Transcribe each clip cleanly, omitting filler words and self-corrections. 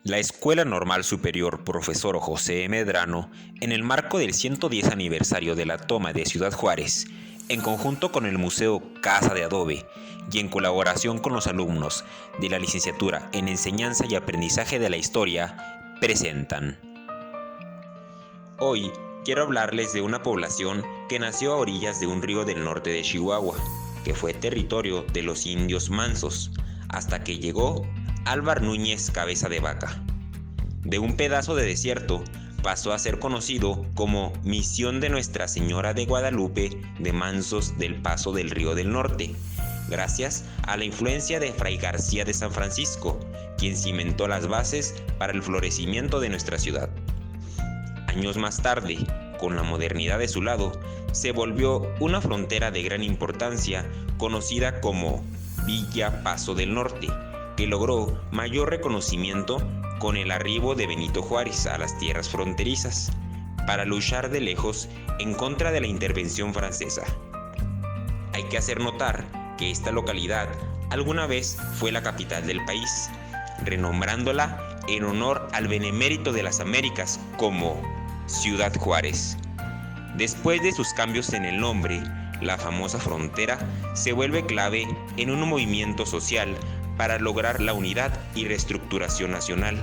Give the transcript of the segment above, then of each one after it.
La Escuela Normal Superior Profesor José Medrano, en el marco del 110 aniversario de la toma de Ciudad Juárez, en conjunto con el Museo Casa de Adobe y en colaboración con los alumnos de la Licenciatura en Enseñanza y Aprendizaje de la Historia, presentan. Hoy quiero hablarles de una población que nació a orillas de un río del norte de Chihuahua, que fue territorio de los indios mansos, hasta que llegó Álvar Núñez Cabeza de Vaca. De un pedazo de desierto pasó a ser conocido como Misión de Nuestra Señora de Guadalupe de Mansos del Paso del Río del Norte, gracias a la influencia de Fray García de San Francisco, quien cimentó las bases para el florecimiento de nuestra ciudad. Años más tarde, con la modernidad de su lado, se volvió una frontera de gran importancia conocida como Villa Paso del Norte, que logró mayor reconocimiento con el arribo de Benito Juárez a las tierras fronterizas, para luchar de lejos en contra de la intervención francesa. Hay que hacer notar que esta localidad alguna vez fue la capital del país, renombrándola en honor al benemérito de las Américas como Ciudad Juárez. Después de sus cambios en el nombre, la famosa frontera se vuelve clave en un movimiento social para lograr la unidad y reestructuración nacional,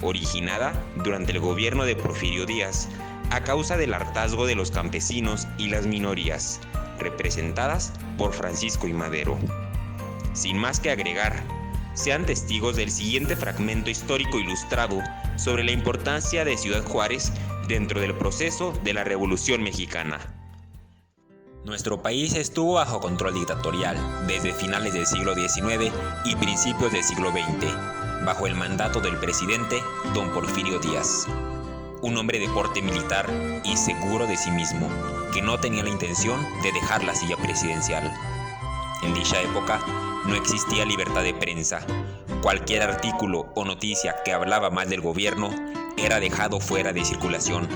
originada durante el gobierno de Porfirio Díaz, a causa del hartazgo de los campesinos y las minorías, representadas por Francisco I. Madero. Sin más que agregar, sean testigos del siguiente fragmento histórico ilustrado sobre la importancia de Ciudad Juárez dentro del proceso de la Revolución Mexicana. Nuestro país estuvo bajo control dictatorial desde finales del siglo XIX y principios del siglo XX, bajo el mandato del presidente don Porfirio Díaz, un hombre de porte militar y seguro de sí mismo, que no tenía la intención de dejar la silla presidencial. En dicha época no existía libertad de prensa. Cualquier artículo o noticia que hablaba mal del gobierno era dejado fuera de circulación.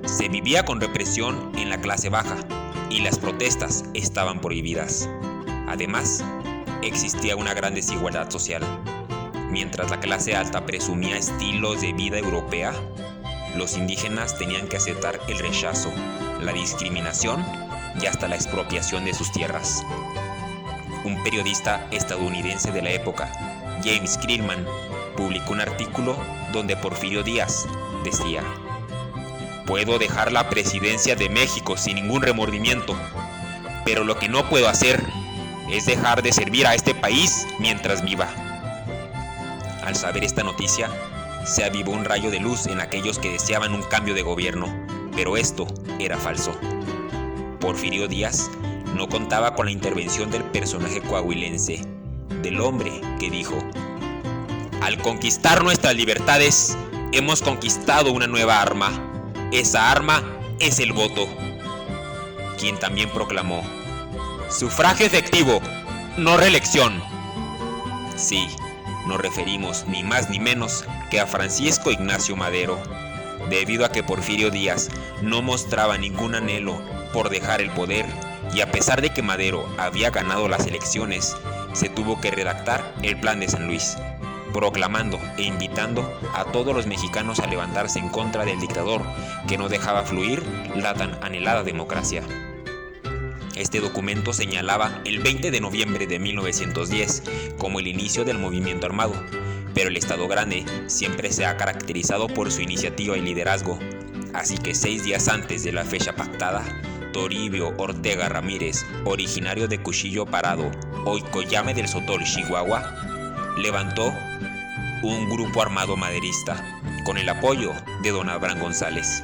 Se vivía con represión en la clase baja y las protestas estaban prohibidas. Además, existía una gran desigualdad social. Mientras la clase alta presumía estilos de vida europea, los indígenas tenían que aceptar el rechazo, la discriminación y hasta la expropiación de sus tierras. Un periodista estadounidense de la época, James Krillman, publicó un artículo donde Porfirio Díaz decía: "Puedo dejar la presidencia de México sin ningún remordimiento, pero lo que no puedo hacer es dejar de servir a este país mientras viva". Al saber esta noticia, se avivó un rayo de luz en aquellos que deseaban un cambio de gobierno, pero esto era falso. Porfirio Díaz no contaba con la intervención del personaje coahuilense, del hombre que dijo: "Al conquistar nuestras libertades, hemos conquistado una nueva arma. Esa arma es el voto", quien también proclamó: "Sufragio efectivo, no reelección". Sí, nos referimos ni más ni menos que a Francisco Ignacio Madero, debido a que Porfirio Díaz no mostraba ningún anhelo por dejar el poder, y a pesar de que Madero había ganado las elecciones, se tuvo que redactar el Plan de San Luis, proclamando e invitando a todos los mexicanos a levantarse en contra del dictador que no dejaba fluir la tan anhelada democracia. Este documento señalaba el 20 de noviembre de 1910 como el inicio del movimiento armado, pero el Estado Grande siempre se ha caracterizado por su iniciativa y liderazgo, así que 6 días antes de la fecha pactada, Toribio Ortega Ramírez, originario de Cuchillo Parado, hoy Coyame del Sotol, Chihuahua, levantó un grupo armado maderista, con el apoyo de don Abraham González.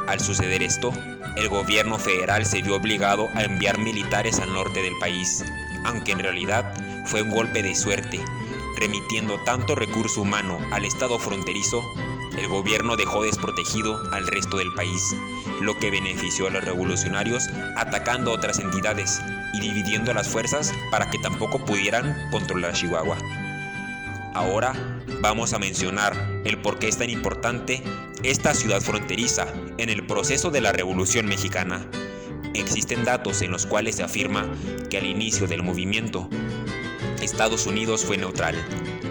Al suceder esto, el gobierno federal se vio obligado a enviar militares al norte del país, aunque en realidad fue un golpe de suerte. Remitiendo tanto recurso humano al estado fronterizo, el gobierno dejó desprotegido al resto del país, lo que benefició a los revolucionarios atacando otras entidades y dividiendo las fuerzas para que tampoco pudieran controlar Chihuahua. Ahora vamos a mencionar el por qué es tan importante esta ciudad fronteriza en el proceso de la Revolución Mexicana. Existen datos en los cuales se afirma que al inicio del movimiento, Estados Unidos fue neutral,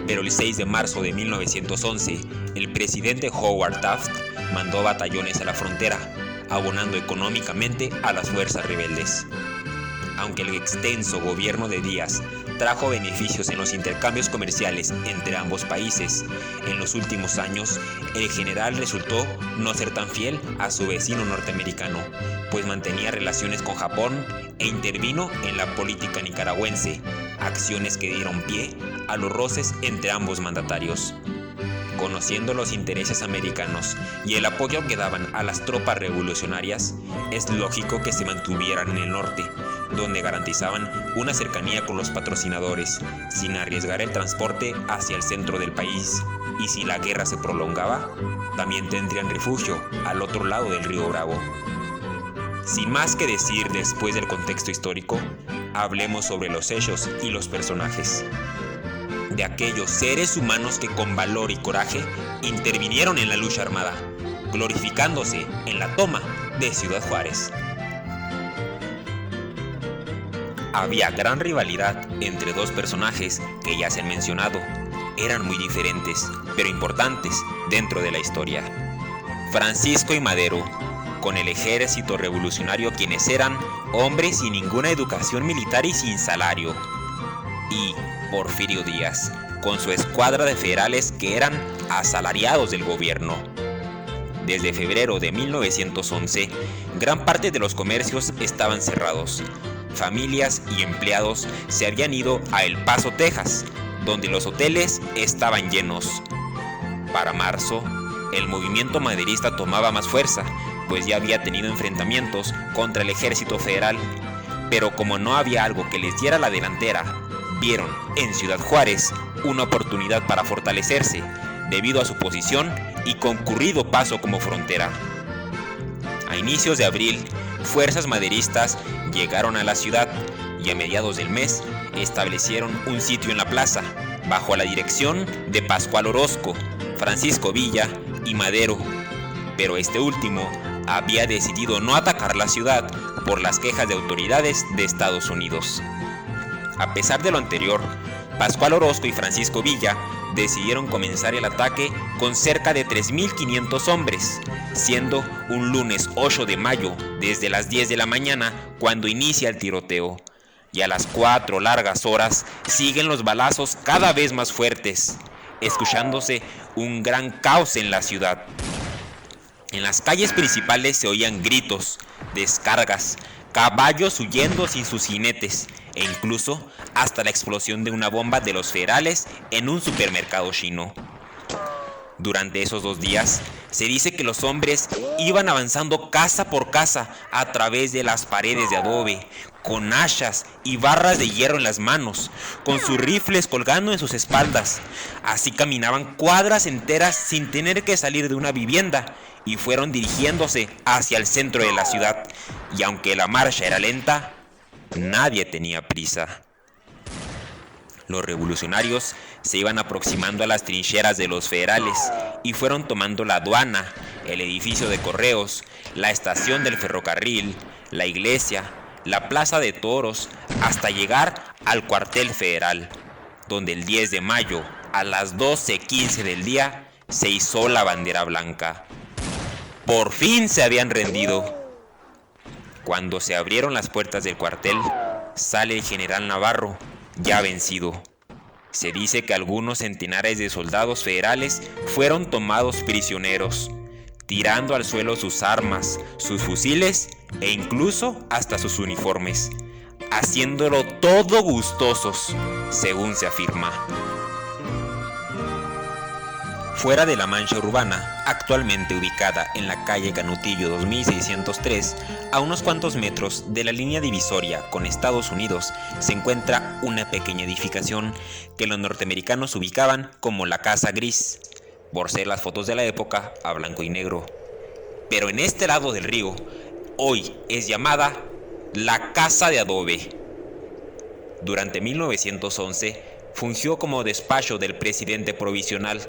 Pero el 6 de marzo de 1911, el presidente Howard Taft mandó batallones a la frontera, abonando económicamente a las fuerzas rebeldes. Aunque el extenso gobierno de Díaz trajo beneficios en los intercambios comerciales entre ambos países, en los últimos años el general resultó no ser tan fiel a su vecino norteamericano, pues mantenía relaciones con Japón e intervino en la política nicaragüense, acciones que dieron pie a los roces entre ambos mandatarios. Conociendo los intereses americanos y el apoyo que daban a las tropas revolucionarias, es lógico que se mantuvieran en el norte, donde garantizaban una cercanía con los patrocinadores, sin arriesgar el transporte hacia el centro del país, y si la guerra se prolongaba, también tendrían refugio al otro lado del río Bravo. Sin más que decir después del contexto histórico, hablemos sobre los hechos y los personajes. De aquellos seres humanos que con valor y coraje intervinieron en la lucha armada, glorificándose en la toma de Ciudad Juárez. Había gran rivalidad entre dos personajes que ya se han mencionado. Eran muy diferentes, pero importantes dentro de la historia. Francisco y Madero, con el ejército revolucionario, quienes eran hombres sin ninguna educación militar y sin salario. Y Porfirio Díaz, con su escuadra de federales que eran asalariados del gobierno. Desde febrero de 1911, gran parte de los comercios estaban cerrados. Familias y empleados se habían ido a El Paso, Texas, donde los hoteles estaban llenos. Para marzo, el movimiento maderista tomaba más fuerza, pues ya había tenido enfrentamientos contra el ejército federal. Pero como no había algo que les diera la delantera, vieron en Ciudad Juárez una oportunidad para fortalecerse, debido a su posición y concurrido paso como frontera. A inicios de abril, fuerzas maderistas llegaron a la ciudad y a mediados del mes establecieron un sitio en la plaza, bajo la dirección de Pascual Orozco, Francisco Villa y Madero. Pero este último había decidido no atacar la ciudad por las quejas de autoridades de Estados Unidos. A pesar de lo anterior, Pascual Orozco y Francisco Villa decidieron comenzar el ataque con cerca de 3.500 hombres, siendo un lunes 8 de mayo desde las 10 de la mañana cuando inicia el tiroteo. Y a las 4 largas horas siguen los balazos cada vez más fuertes, escuchándose un gran caos en la ciudad. En las calles principales se oían gritos, descargas, caballos huyendo sin sus jinetes e incluso hasta la explosión de una bomba de los federales en un supermercado chino. Durante esos 2 días, se dice que los hombres iban avanzando casa por casa a través de las paredes de adobe, con hachas y barras de hierro en las manos, con sus rifles colgando en sus espaldas. Así caminaban cuadras enteras sin tener que salir de una vivienda y fueron dirigiéndose hacia el centro de la ciudad. Y aunque la marcha era lenta, nadie tenía prisa. Los revolucionarios se iban aproximando a las trincheras de los federales y fueron tomando la aduana, el edificio de correos, la estación del ferrocarril, la iglesia, la plaza de toros, hasta llegar al cuartel federal, donde el 10 de mayo a las 12:15 del día se izó la bandera blanca. Por fin se habían rendido. Cuando se abrieron las puertas del cuartel, sale el general Navarro, ya vencido. Se dice que algunos centenares de soldados federales fueron tomados prisioneros, tirando al suelo sus armas, sus fusiles e incluso hasta sus uniformes, haciéndolo todo gustosos, según se afirma. Fuera de la mancha urbana, actualmente ubicada en la calle Canutillo 2603, a unos cuantos metros de la línea divisoria con Estados Unidos, se encuentra una pequeña edificación que los norteamericanos ubicaban como la Casa Gris, por ser las fotos de la época a blanco y negro. Pero en este lado del río, hoy es llamada la Casa de Adobe. Durante 1911, fungió como despacho del presidente provisional,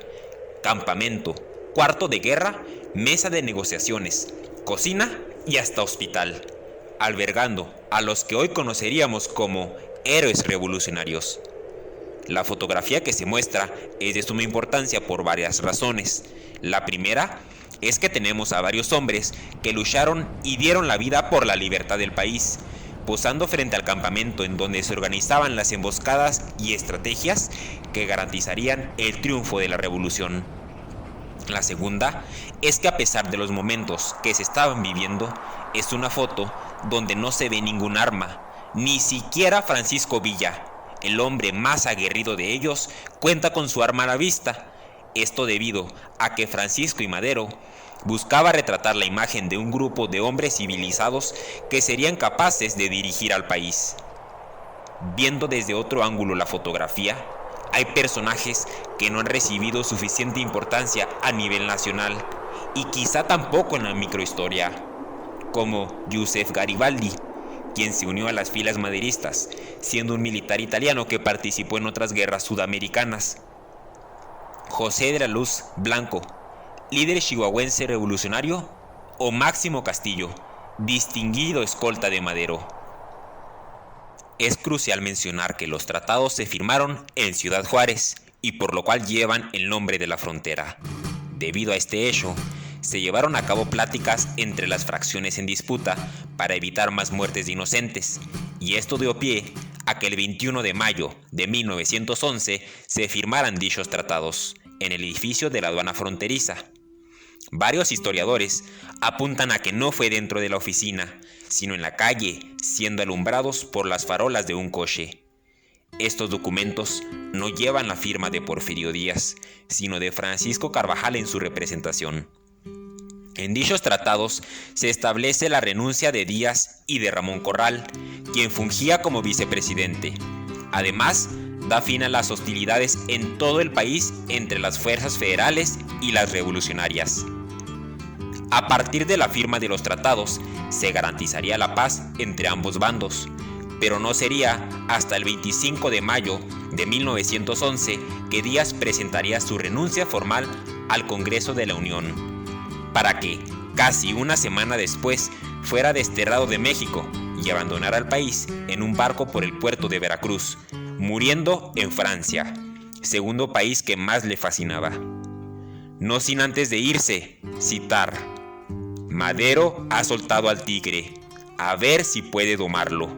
campamento, cuarto de guerra, mesa de negociaciones, cocina y hasta hospital, albergando a los que hoy conoceríamos como héroes revolucionarios. La fotografía que se muestra es de suma importancia por varias razones. La primera es que tenemos a varios hombres que lucharon y dieron la vida por la libertad del país, posando frente al campamento en donde se organizaban las emboscadas y estrategias que garantizarían el triunfo de la revolución. La segunda es que a pesar de los momentos que se estaban viviendo, es una foto donde no se ve ningún arma, ni siquiera Francisco Villa, el hombre más aguerrido de ellos, cuenta con su arma a la vista. Esto debido a que Francisco I. Madero buscaba retratar la imagen de un grupo de hombres civilizados que serían capaces de dirigir al país. Viendo desde otro ángulo la fotografía, hay personajes que no han recibido suficiente importancia a nivel nacional y quizá tampoco en la microhistoria, como Giuseppe Garibaldi, quien se unió a las filas maderistas, siendo un militar italiano que participó en otras guerras sudamericanas. José de la Luz Blanco, líder chihuahuense revolucionario, o Máximo Castillo, distinguido escolta de Madero. Es crucial mencionar que los tratados se firmaron en Ciudad Juárez y por lo cual llevan el nombre de la frontera. Debido a este hecho, se llevaron a cabo pláticas entre las fracciones en disputa para evitar más muertes de inocentes, y esto dio pie a que el 21 de mayo de 1911 se firmaran dichos tratados en el edificio de la aduana fronteriza. Varios historiadores apuntan a que no fue dentro de la oficina, sino en la calle, siendo alumbrados por las farolas de un coche. Estos documentos no llevan la firma de Porfirio Díaz, sino de Francisco Carvajal en su representación. En dichos tratados se establece la renuncia de Díaz y de Ramón Corral, quien fungía como vicepresidente. Además, da fin a las hostilidades en todo el país entre las fuerzas federales y las revolucionarias. A partir de la firma de los tratados, se garantizaría la paz entre ambos bandos, pero no sería hasta el 25 de mayo de 1911 que Díaz presentaría su renuncia formal al Congreso de la Unión, para que, casi una semana después, fuera desterrado de México y abandonara el país en un barco por el puerto de Veracruz, muriendo en Francia, segundo país que más le fascinaba. No sin antes de irse, citar: Madero ha soltado al tigre, a ver si puede domarlo.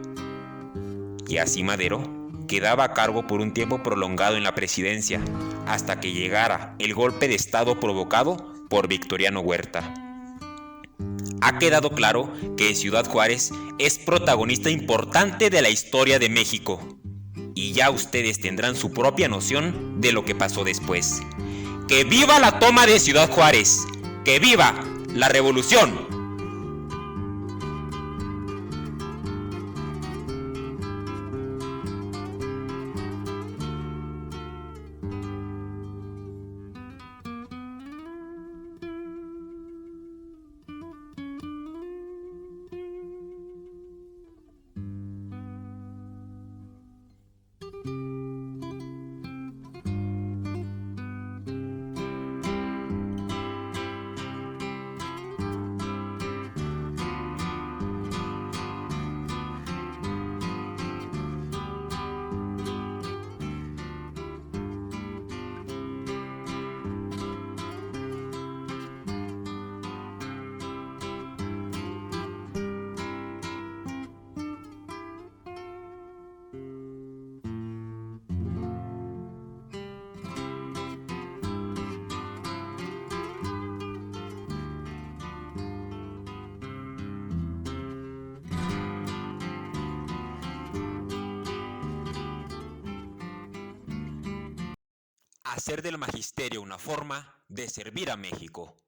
Y así Madero quedaba a cargo por un tiempo prolongado en la presidencia, hasta que llegara el golpe de estado provocado por Victoriano Huerta. Ha quedado claro que Ciudad Juárez es protagonista importante de la historia de México, y ya ustedes tendrán su propia noción de lo que pasó después. ¡Que viva la toma de Ciudad Juárez! ¡Que viva la revolución! Hacer del magisterio una forma de servir a México.